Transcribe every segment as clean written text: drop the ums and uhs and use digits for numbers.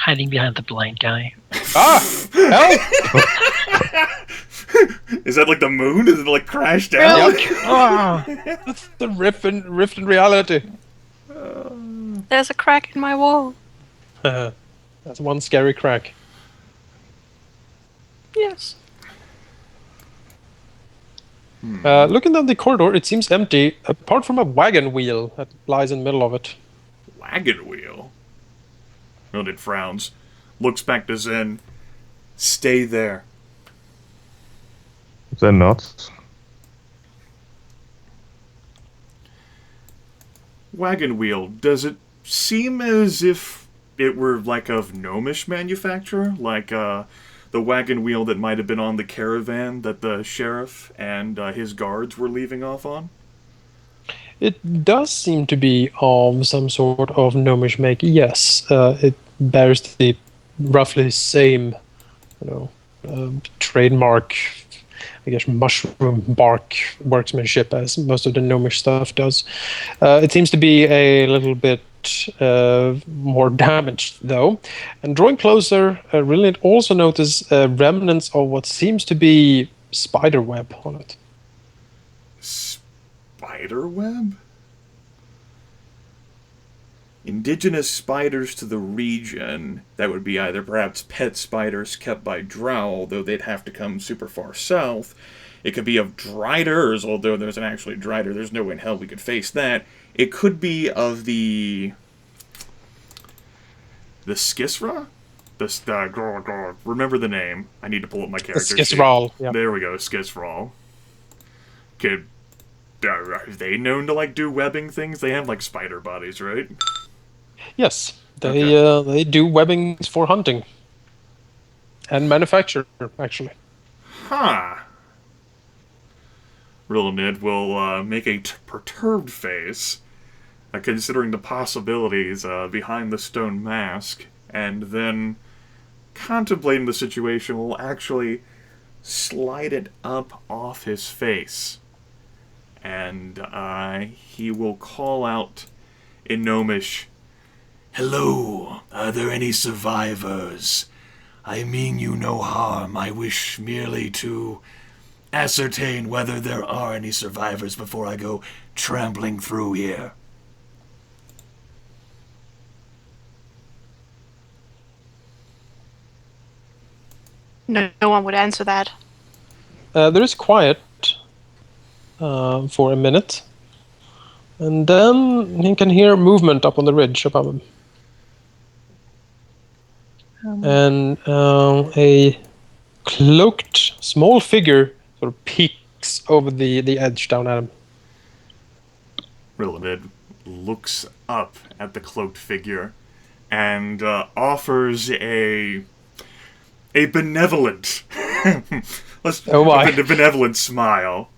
Hiding behind the blind guy. Ah! Help! Is that like the moon? Is it like crashed down? Yep. Ah. That's the rift in reality. There's a crack in my wall. That's one scary crack. Yes. Looking down the corridor, it seems empty, apart from a wagon wheel that lies in the middle of it. Wagon wheel? Rilinid frowns. Looks back to Zyn. Stay there. They're not. Wagon wheel. Does it seem as if it were like of gnomish manufacture? Like the wagon wheel that might have been on the caravan that the sheriff and his guards were leaving off on? It does seem to be of some sort of gnomish make. Yes, it bears the roughly same, trademark, I guess, mushroom bark workmanship as most of the gnomish stuff does. It seems to be a little bit more damaged, though. And drawing closer, Rilinid also notices remnants of what seems to be spider web on it. Spiderweb? Indigenous spiders to the region. That would be either perhaps pet spiders kept by drow, although they'd have to come super far south. It could be of driders, although there's an actually drider. There's no way in hell we could face that. It could be of the Skisra? Remember the name. I need to pull up my character sheet. Skisral. Yeah. There we go, Skisral. Are they known to, like, do webbing things? They have, like, spider bodies, right? Yes, they do webbings for hunting. And manufacture, actually. Huh. Rilinid will make a perturbed face, considering the possibilities behind the stone mask, and then, contemplating the situation, will actually slide it up off his face. And he will call out in Gnomish, "Hello, are there any survivors? I mean you no harm. I wish merely to ascertain whether there are any survivors before I go trampling through here." No one would answer that. There is quiet for a minute. And then he can hear movement up on the ridge above him. And a cloaked small figure sort of peeks over the edge down at him. Rilinid looks up at the cloaked figure and offers a benevolent, a benevolent smile.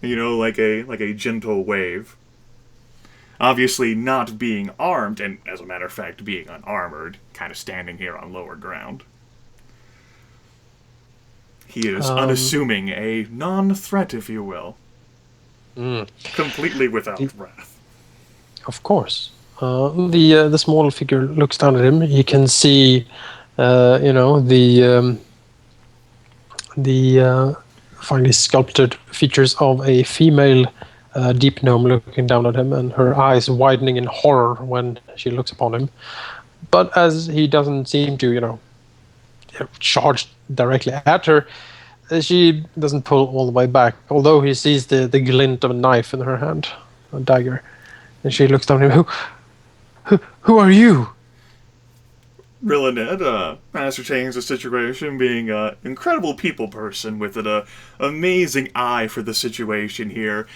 You know, like a gentle wave. Obviously not being armed, and as a matter of fact, being unarmored, kind of standing here on lower ground. He is unassuming, a non-threat, if you will. Completely without wrath. Of course. The small figure looks down at him. He can see, the finely sculpted features of a female deep gnome looking down at him, and her eyes widening in horror when she looks upon him. But as he doesn't seem to, charge directly at her, she doesn't pull all the way back, although he sees the glint of a knife in her hand, a dagger. And she looks down at him. Who are you? Rilinid ascertains the situation, being an incredible people person with an amazing eye for the situation here,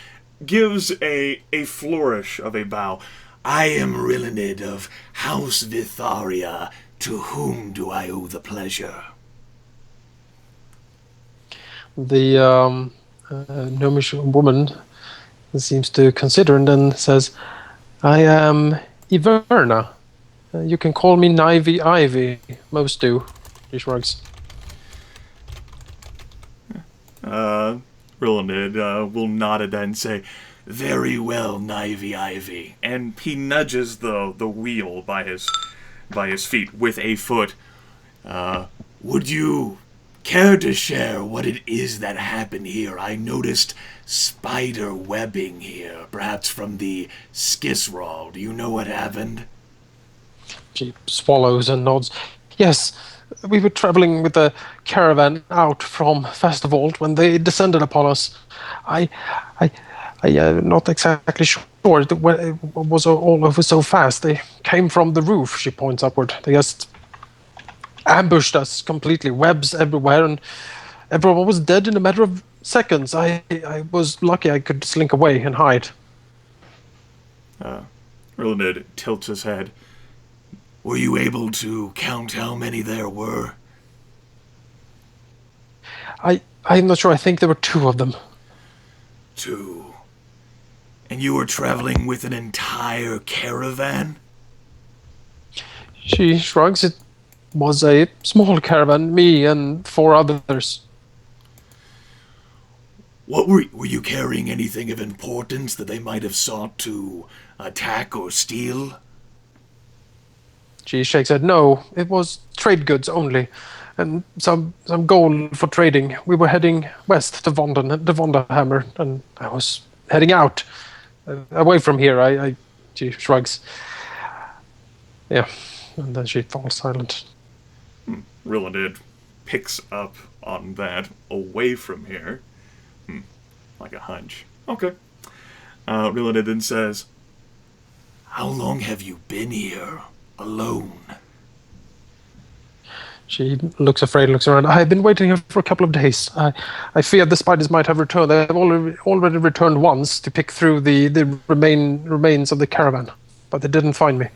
gives a flourish of a bow. "I am Rilinid of House Vytharia. To whom do I owe the pleasure?" The gnomish woman seems to consider and then says, "I am Iverna. You can call me Nivy Ivy. Most do." She shrugs. Rilinid will nod at that and say, "Very well, Nivy Ivy." And he nudges the wheel by his by his feet with a foot. Would you care to share what it is that happened here? I noticed spider webbing here, perhaps from the Skisral. Do you know what happened? She swallows and nods. Yes, we were traveling with a caravan out from Festival when they descended upon us. I not exactly sure it was all over so fast. They came from the roof. She points upward. They just ambushed us completely. Webs everywhere, and everyone was dead in a matter of seconds. I was lucky I could slink away and hide. Rilinid tilts his head. Were you able to count how many there were? I'm not sure. I think there were 2 of them. 2. And you were traveling with an entire caravan? She shrugs. It was a small caravan, me and 4 others. What were you carrying anything of importance that they might have sought to attack or steal? She shakes her head. No, it was trade goods only, and some gold for trading. We were heading west to Vonderhammer, and I was heading out, away from here. She shrugs. Yeah, and then she falls silent. Rilinid picks up on that. Away from here. Like a hunch. Okay. Rilinid then says, how long have you been here? Alone? She looks afraid, looks around. I've been waiting here for a couple of days. I feared the spiders might have returned. They have already returned once to pick through the remains of the caravan, but they didn't find me.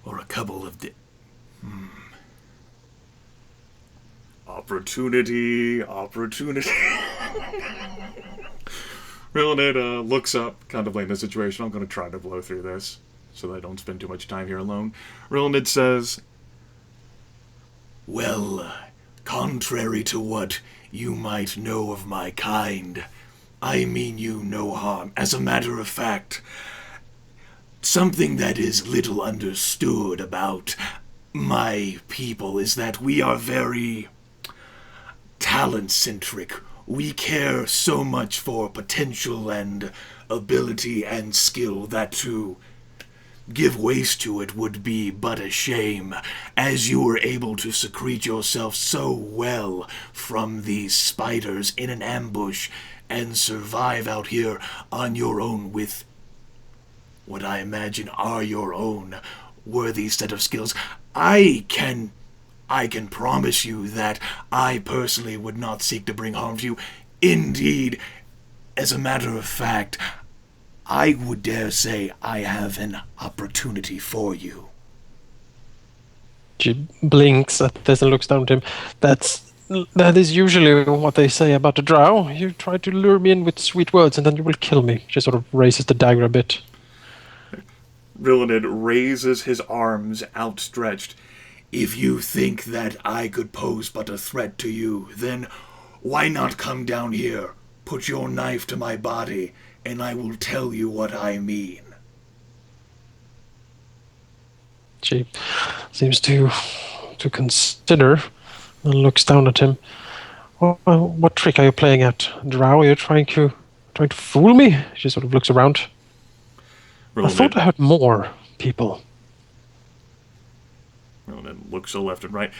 Or a couple of Opportunity. Rilinid looks up, contemplating the situation. I'm going to try to blow through this so that I don't spend too much time here alone. Rilinid says, well, contrary to what you might know of my kind, I mean you no harm. As a matter of fact, something that is little understood about my people is that we are very talent-centric. We care so much for potential and ability and skill that to give waste to it would be but a shame, as you were able to secrete yourself so well from these spiders in an ambush and survive out here on your own with what I imagine are your own worthy set of skills. I can promise you that I personally would not seek to bring harm to you. Indeed, as a matter of fact, I would dare say I have an opportunity for you. She blinks at this and looks down at him. That is usually what they say about a drow. You try to lure me in with sweet words and then you will kill me. She sort of raises the dagger a bit. Rilinid raises his arms outstretched. If you think that I could pose but a threat to you, then why not come down here, put your knife to my body, and I will tell you what I mean. She seems to consider and looks down at him. What trick are you playing at? Drow, are you trying to fool me? She sort of looks around. I thought I heard more people. Rilinid looks to the left and right.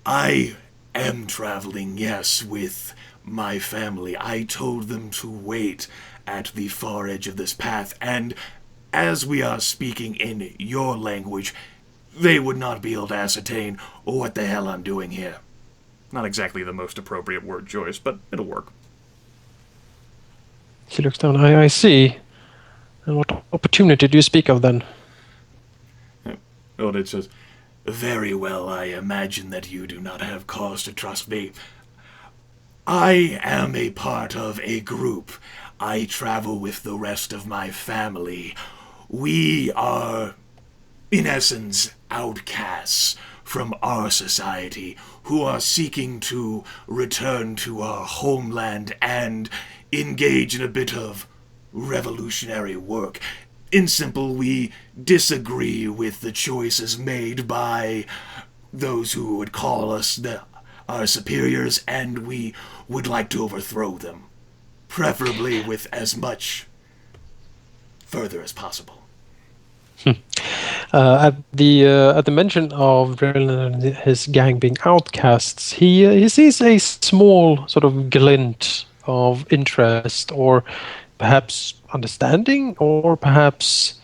I am traveling, yes, with my family. I told them to wait at the far edge of this path, and as we are speaking in your language, they would not be able to ascertain what the hell I'm doing here. Not exactly the most appropriate word choice, but it'll work. She looks down. I see. And what opportunity do you speak of then? Rilinid says, very well, I imagine that you do not have cause to trust me. I am a part of a group. I travel with the rest of my family. We are, in essence, outcasts from our society who are seeking to return to our homeland and engage in a bit of revolutionary work. in simple, we disagree with the choices made by those who would call us our superiors, and we would like to overthrow them, preferably with as much further as possible. At the mention of Rilinid and his gang being outcasts, he sees a small sort of glint of interest, or perhaps understanding, or perhaps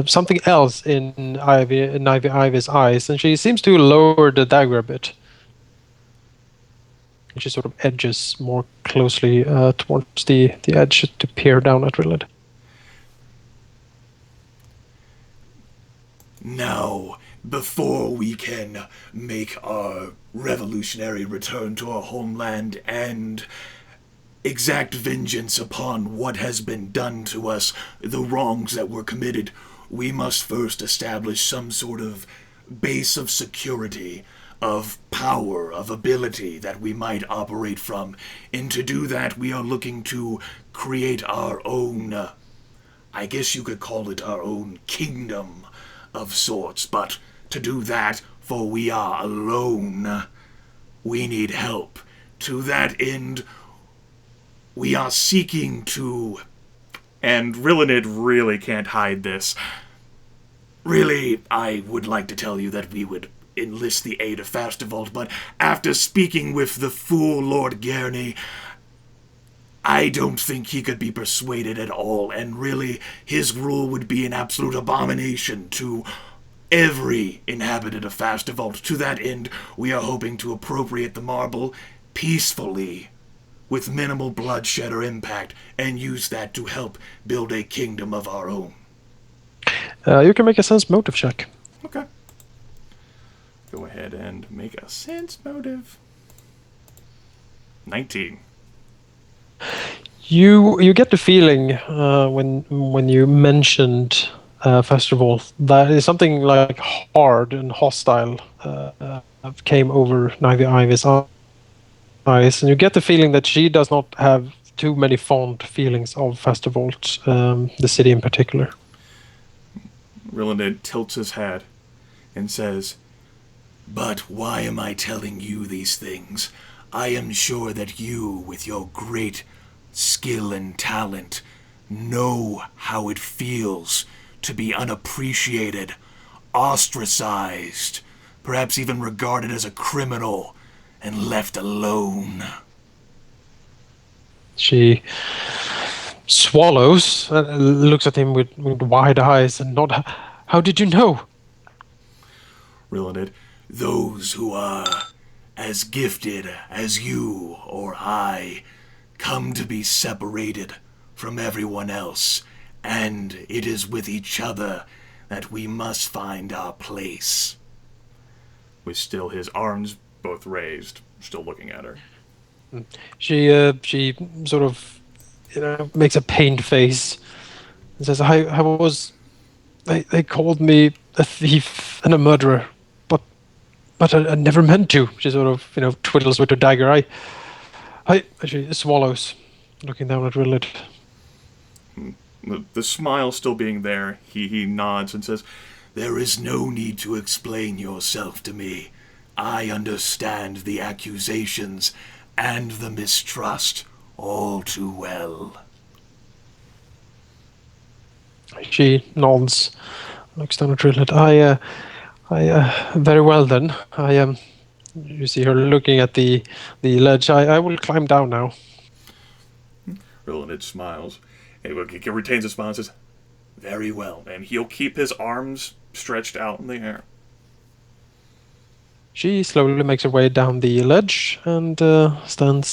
something else in Ivy's eyes, and she seems to lower the dagger a bit. She sort of edges more closely towards the edge to peer down at Rilinid. Now, before we can make our revolutionary return to our homeland and exact vengeance upon what has been done to us, the wrongs that were committed, we must first establish some sort of base of security, of power, of ability that we might operate from. And to do that, we are looking to create our own, I guess you could call it our own kingdom of sorts. But to do that, for we are alone, we need help. To that end, we are seeking to... And Rilinid really can't hide this. Really, I would like to tell you that we would enlist the aid of Fastivold, but after speaking with the fool Lord Gurney, I don't think he could be persuaded at all, and really, his rule would be an absolute abomination to every inhabitant of Fastivold. To that end, we are hoping to appropriate the marble peacefully, with minimal bloodshed or impact, and use that to help build a kingdom of our own. You can make a sense motive check. Okay. Go ahead and make a sense motive. 19. You get the feeling when you mentioned Festival that is something like hard and hostile came over Ivy's eyes, and you get the feeling that she does not have too many fond feelings of Festival, the city in particular. Rilinid tilts his head and says, "But why am I telling you these things? I am sure that you, with your great skill and talent, know how it feels to be unappreciated, ostracized, perhaps even regarded as a criminal, and left alone." She swallows, looks at him with wide eyes, and nods. How did you know? Rilinid, Those who are as gifted as you or I come to be separated from everyone else, and it is with each other that we must find our place. with still his arms both raised, still looking at her. She sort of makes a pained face and says, They called me a thief and a murderer, but I never meant to." She sort of twiddles with her dagger. She swallows, looking down at Rilinid. The smile still being there, he nods and says, There is no need to explain yourself to me. I understand the accusations and the mistrust all too well. She nods, looks down at Rilinid. Very well then. You see her looking at the ledge. I will climb down now. Rilinid smiles. He retains his smile and says, very well. And he'll keep his arms stretched out in the air. She slowly makes her way down the ledge and soon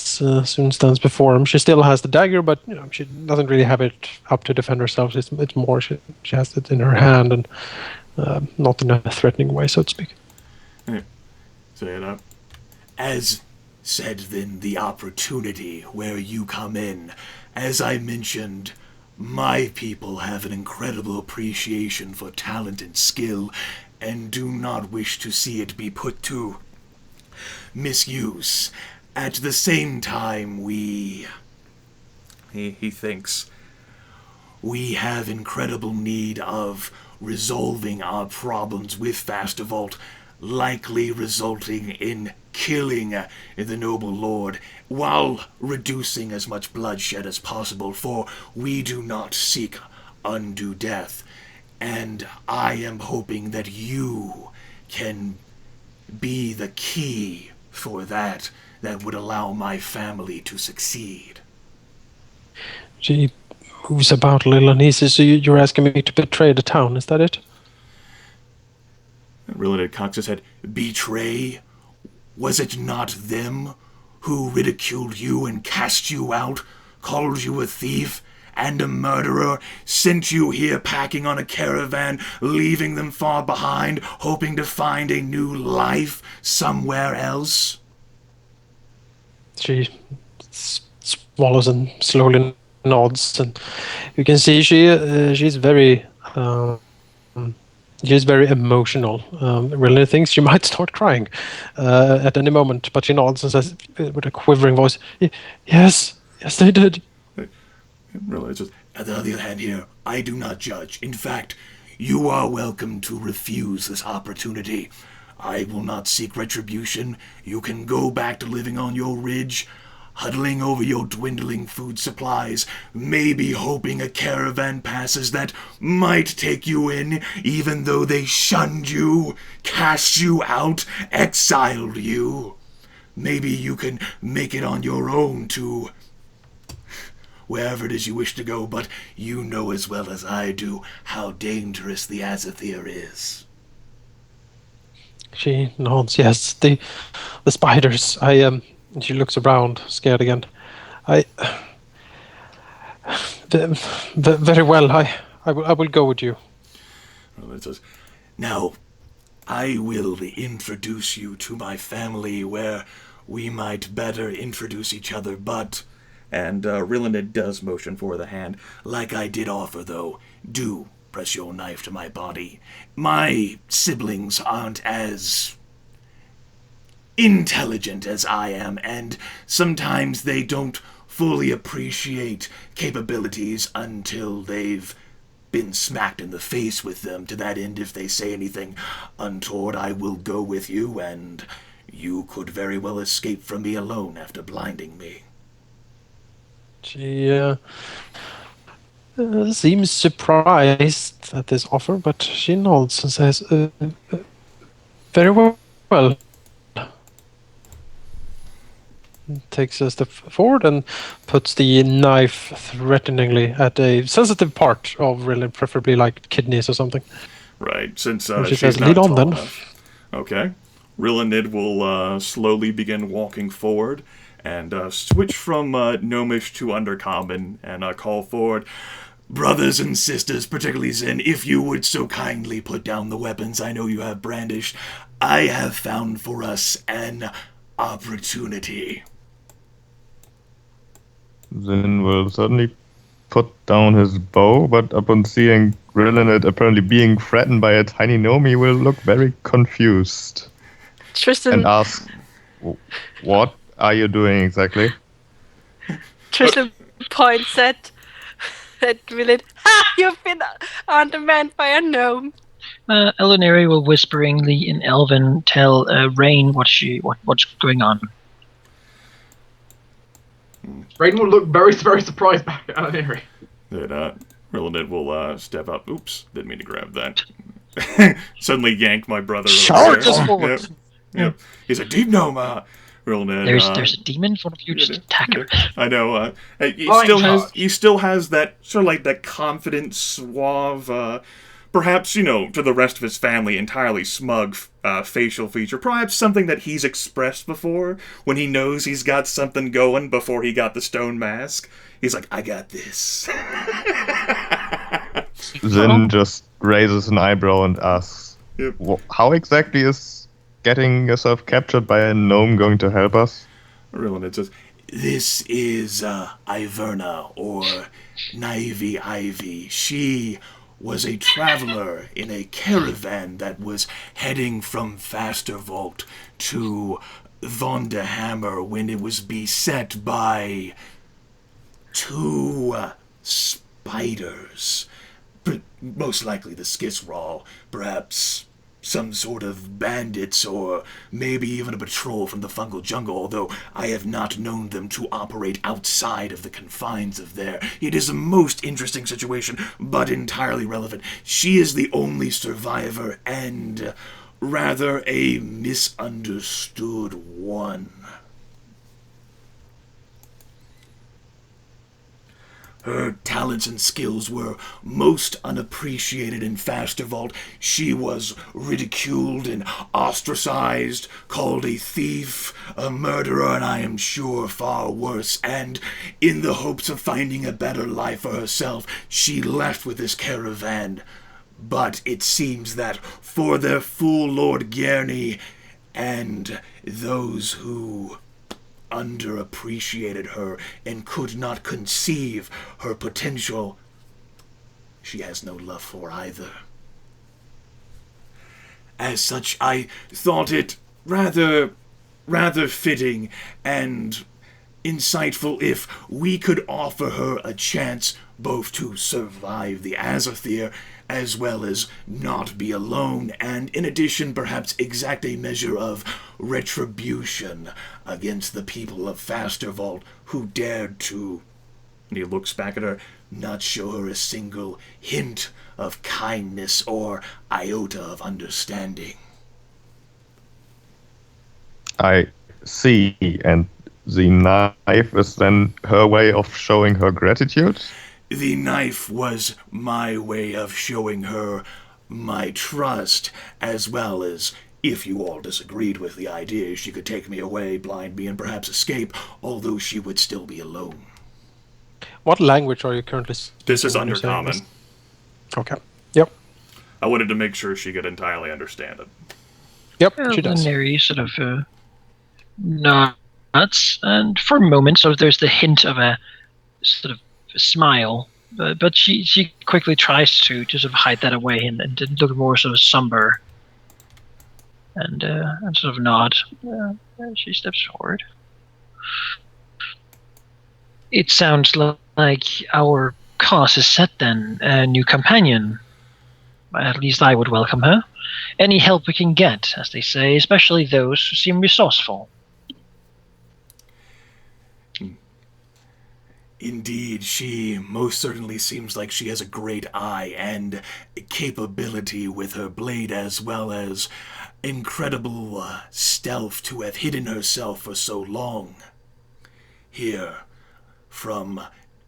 stands before him. She still has the dagger, but she doesn't really have it up to defend herself. It's more she has it in her hand and not in a threatening way, so to speak. Yeah. Say it up. As said then, the opportunity where you come in. As I mentioned, my people have an incredible appreciation for talent and skill, and do not wish to see it be put to misuse. At the same time, he thinks, we have incredible need of resolving our problems with Fastervolt, likely resulting in killing the noble lord, while reducing as much bloodshed as possible, for we do not seek undue death. And I am hoping that you can be the key for that would allow my family to succeed. She moves about a little uneasy, so you're asking me to betray the town, is that it? Rilinid cocks his head. Betray? Was it not them who ridiculed you and cast you out, called you a thief and a murderer, sent you here packing on a caravan, leaving them far behind, hoping to find a new life somewhere else? She swallows and slowly nods, and you can see she's very emotional. Really thinks she might start crying at any moment, but she nods and says with a quivering voice, yes, they did. Really, just, on the other hand here, I do not judge. In fact, you are welcome to refuse this opportunity. I will not seek retribution. You can go back to living on your ridge, huddling over your dwindling food supplies, maybe hoping a caravan passes that might take you in, even though they shunned you, cast you out, exiled you. Maybe you can make it on your own to wherever it is you wish to go, but you know as well as I do how dangerous the Azathir is. She nods, yes, the spiders. She looks around, scared again. Very well. I will go with you. Well, it says, now, I will introduce you to my family, where we might better introduce each other, but... And Rilinid does motion for the hand. Like I did offer, though, do press your knife to my body. My siblings aren't as intelligent as I am, and sometimes they don't fully appreciate capabilities until they've been smacked in the face with them. To that end, if they say anything untoward, I will go with you, and you could very well escape from me alone after blinding me. She seems surprised at this offer, but she nods and says, very well. Takes a step forward and puts the knife threateningly at a sensitive part of Rilinid, preferably like kidneys or something. Right, since she she's says, not lead on tall then. enough. Okay. Rilinid will slowly begin walking forward and switch from gnomish to undercommon and call forward, brothers and sisters, particularly Zyn, if you would so kindly put down the weapons I know you have brandished, I have found for us an opportunity. Zyn will certainly put down his bow, but upon seeing Rilinid apparently being threatened by a tiny gnome, he will look very confused. Tristan And ask, what are you doing exactly? Tristan points at Rilinid. Ha! You've been undermanned by a gnome. Alauneari will whisperingly in Elven tell Rain what's going on. Raiden will look very, very surprised back at Alauneari. Then Rilinid will step up. Oops, didn't mean to grab that. Suddenly yank my brother. Charges forward. Yep. He's a deep gnome. Rilinid. There's a demon in front of you. Just attack her. I know. He still has that sort of like that confident, suave, perhaps, to the rest of his family, entirely smug facial feature. Perhaps something that he's expressed before when he knows he's got something going before he got the stone mask. He's like, I got this. Zyn just raises an eyebrow and asks, how exactly is getting yourself captured by a gnome going to help us? Rilinid says, this is Iverna, or Naivy Ivy. She was a traveler in a caravan that was heading from Fastervolt to Vonderhammer when it was beset by two biters. Most likely the Skisrael, perhaps some sort of bandits, or maybe even a patrol from the fungal jungle, although I have not known them to operate outside of the confines of there. It is a most interesting situation, but entirely relevant. She is the only survivor, and rather a misunderstood one. Her talents and skills were most unappreciated in Fastervault. She was ridiculed and ostracized, called a thief, a murderer, and I am sure far worse. And in the hopes of finding a better life for herself, she left with this caravan. But it seems that for their fool Lord Gerney and those who underappreciated her and could not conceive her potential, she has no love for either. As such, I thought it rather fitting and insightful if we could offer her a chance both to survive the Azathyr as well as not be alone, and in addition perhaps exact a measure of retribution against the people of Fastervault who dared to, and he looks back at her, not show her a single hint of kindness or iota of understanding. I see, and the knife is then her way of showing her gratitude? The knife was my way of showing her my trust, as well as, if you all disagreed with the idea, she could take me away, blind me, and perhaps escape, although she would still be alone. What language are you currently speaking? This is when you're saying Undercommon. this? Okay. Yep. I wanted to make sure she could entirely understand it. Yep, she does. Alauneari sort of nods, and for a moment, so there's the hint of a sort of smile, but she quickly tries to sort of hide that away and look more sort of somber, and sort of nod. She steps forward. It sounds like our cause is set then, a new companion. At least I would welcome her. Any help we can get, as they say, especially those who seem resourceful. Indeed, she most certainly seems like she has a great eye and capability with her blade, as well as incredible stealth to have hidden herself for so long. Here, from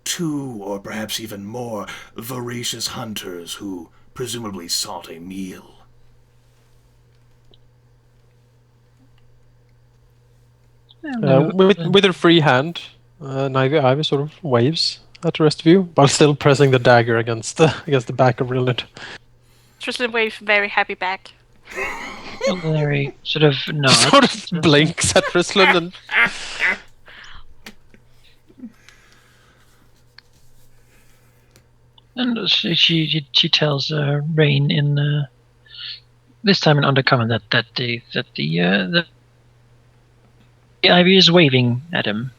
2 or perhaps even more voracious hunters who presumably sought a meal. With her free hand, Ivy sort of waves at the rest of you, while still pressing the dagger against the back of Rilinid. Tristan waves very happy back. Alauneari sort of nods. Sort of blinks at Rislin and And she tells Rain in this time in Undercommon that the Ivy is waving at him,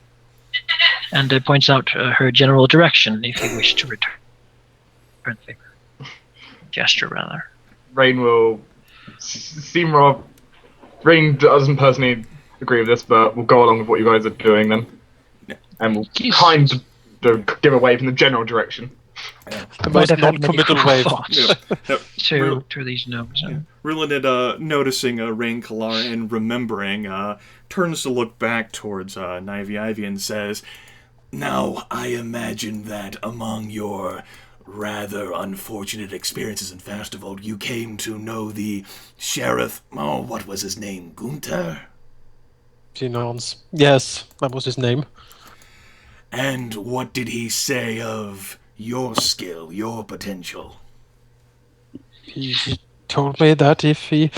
and points out her general direction if you wish to return favor. Gesture rather. Rain will seem rather. Rain doesn't personally agree with this, but we'll go along with what you guys are doing then, and we'll kind of give away from the general direction. the most non-committal way. To these notes. Rilinid, noticing Rae'nkalar and remembering, turns to look back towards Nivy Ivy and says, Now, I imagine that among your rather unfortunate experiences in Fastervold, you came to know the sheriff, what was his name, Gunther? She nods. Yes, that was his name. And what did he say of your skill, your potential? He told me that if he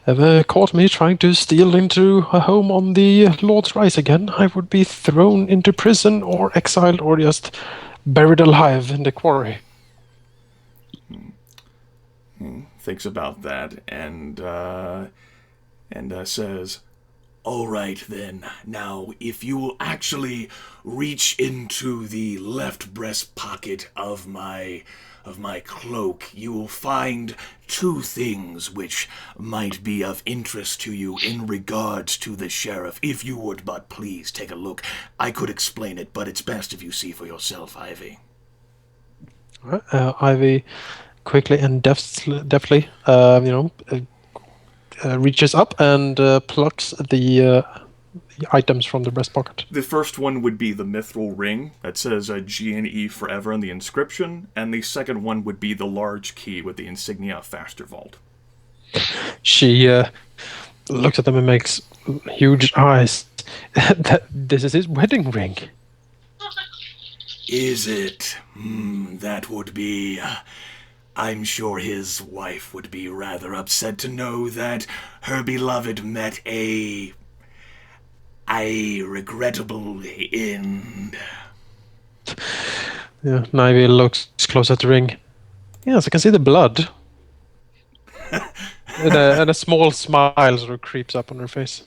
ever caught me trying to steal into a home on the Lord's Rise again, I would be thrown into prison or exiled or just buried alive in the quarry. Thinks about that and says, All right, then. Now, if you will actually reach into the left breast pocket of my cloak, you will find two things which might be of interest to you in regards to the sheriff. If you would but please take a look. I could explain it, but it's best if you see for yourself, Ivy. Ivy quickly and deftly, reaches up and plucks the items from the breast pocket. The first one would be the mithril ring that says G and E forever in the inscription, and the second one would be the large key with the insignia of Faster Vault. She looks at them and makes huge eyes. This is his wedding ring. Is it? That would be... I'm sure his wife would be rather upset to know that her beloved met a regrettable end. Yeah, Ivy looks close at the ring. Yes, I can see the blood. and a small smile sort of creeps up on her face.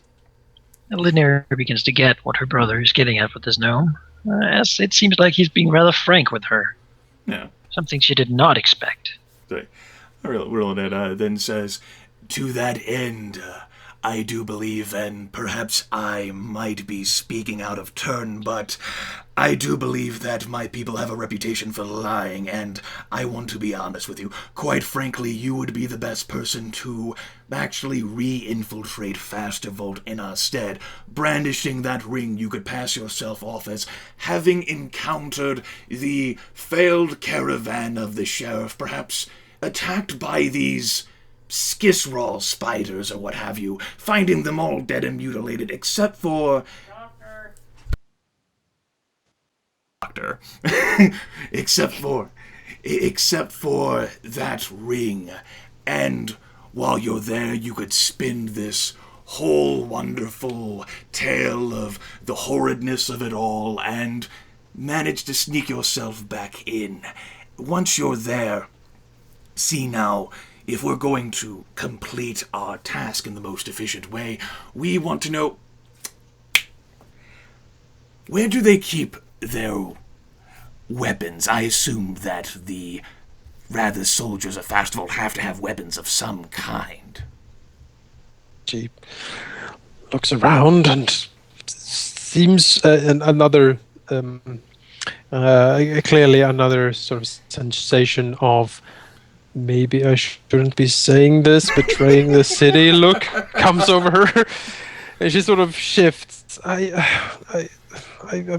Alauneari begins to get what her brother is getting at with this gnome, as it seems like he's being rather frank with her. Yeah. Something she did not expect. Rilinid Then says, to that end, I do believe, and perhaps I might be speaking out of turn, but I do believe that my people have a reputation for lying, and I want to be honest with you. Quite frankly, you would be the best person to actually re-infiltrate Faster Vault in our stead. Brandishing that ring, you could pass yourself off as having encountered the failed caravan of the sheriff, perhaps attacked by these Skisraw spiders or what have you, finding them all dead and mutilated except for... Doctor. except for that ring. And while you're there, you could spin this whole wonderful tale of the horridness of it all and manage to sneak yourself back in. Once you're there, see now, if we're going to complete our task in the most efficient way, we want to know, where do they keep their weapons? I assume that the soldiers of Faster Vault have to have weapons of some kind. She looks around and seems clearly another sort of sensation of maybe I shouldn't be saying this, betraying the city look comes over her, and she sort of shifts. I'm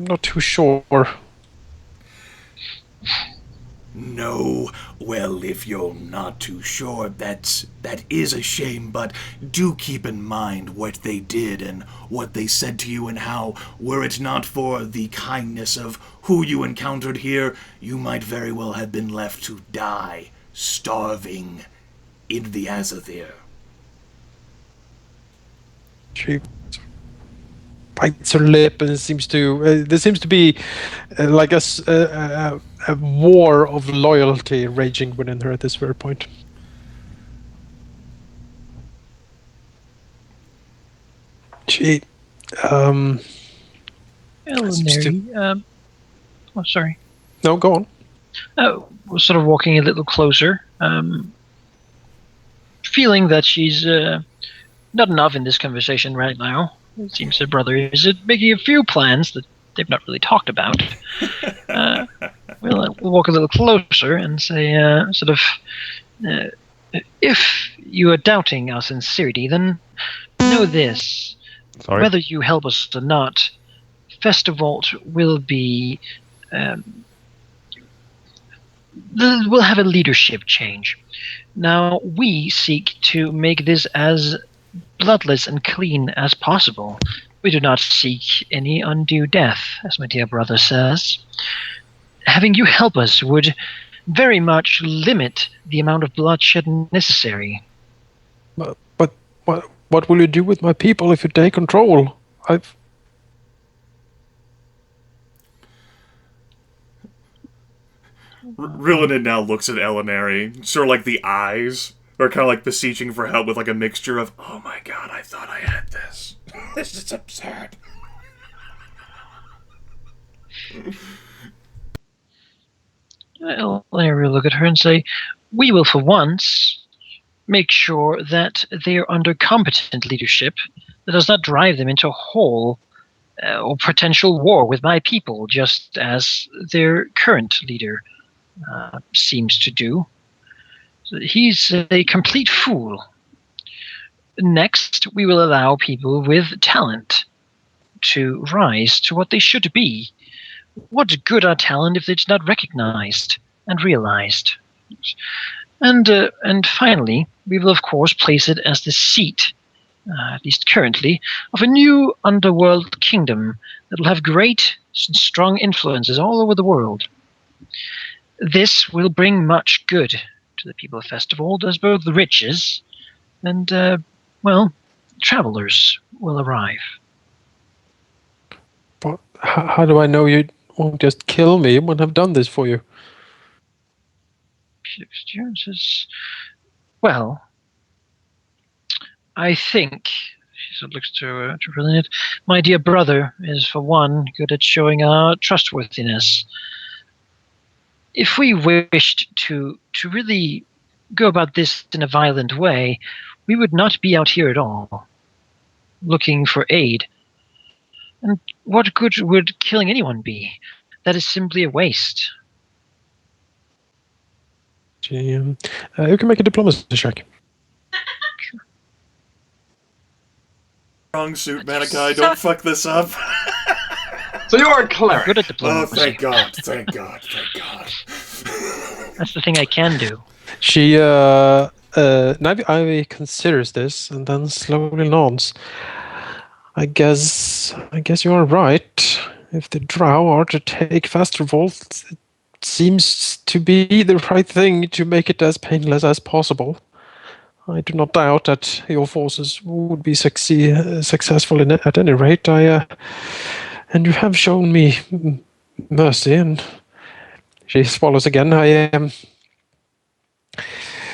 not too sure. No, well, if you're not too sure, that is a shame, but do keep in mind what they did and what they said to you and how, were it not for the kindness of who you encountered here, you might very well have been left to die, starving in the Azathir. She bites her lip, and there seems to be like a war of loyalty raging within her at this very point. She Alauneari, oh, sorry. No, go on. We're sort of walking a little closer, feeling that she's not enough in this conversation right now. It seems her brother is making a few plans that they've not really talked about. We'll walk a little closer and say, if you are doubting our sincerity, then know this. Sorry. Whether you help us or not, Faster Vault will be... we'll have a leadership change. Now, we seek to make this as bloodless and clean as possible. We do not seek any undue death, as my dear brother says. Having you help us would very much limit the amount of bloodshed necessary. But what will you do with my people if you take control? Rilinid now looks at Alauneari, sort of like the eyes are kind of like beseeching for help with like a mixture of, oh my god, I thought I had this. This is absurd. Alauneari will look at her and say, "We will, for once, make sure that they are under competent leadership that does not drive them into a hole or potential war with my people, just as their current leader seems to do. So he's a complete fool. Next, we will allow people with talent to rise to what they should be. What good are talent if it's not recognized and realized? And finally, we will of course place it as the seat, at least currently, of a new underworld kingdom that will have great and strong influences all over the world. This will bring much good to the people of Festival, as both the riches and, travelers will arrive." But how do I know you won't just kill me when I've done this for you? Jonas says, "Well, I think," she sort of looks to Rilinid, "my dear brother is, for one, good at showing our trustworthiness. If we wished to really go about this in a violent way, we would not be out here at all, looking for aid. And what good would killing anyone be? That is simply a waste." You can make a diplomacy check. Wrong suit, Manaki. Don't fuck this up. So you're a cleric. Good at Oh, diplomacy. thank God. Thank God. Thank God. That's the thing I can do. She Ivy considers this and then slowly nods. I guess you are right. If the Drow are to take Festival, it seems to be the right thing to make it as painless as possible. I do not doubt that your forces would be successful in it at any rate. And you have shown me mercy. And she swallows again. I am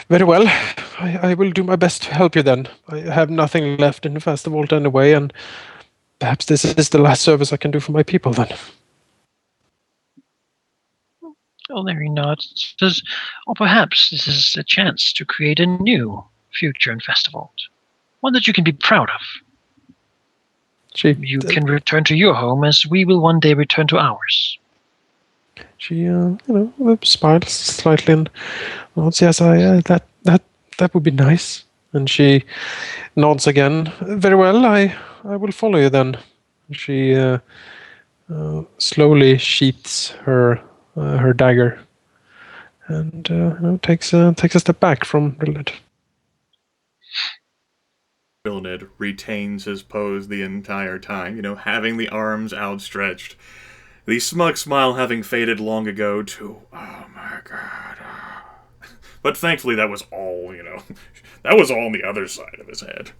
very well. I will do my best to help you then. I have nothing left in the festival anyway, and perhaps this is the last service I can do for my people then. Alauneari nods. Says, "Or perhaps this is a chance to create a new future in Festival, one that you can be proud of. You can return to your home as we will one day return to ours." She, smiles slightly and nods. Yes, that would be nice. And she nods again. Very well, I will follow you then. She slowly sheaths her dagger and takes a step back from Rilinid. Rilinid retains his pose the entire time, having the arms outstretched. The smug smile having faded long ago to, "Oh my God." But thankfully that was all, that was all on the other side of his head.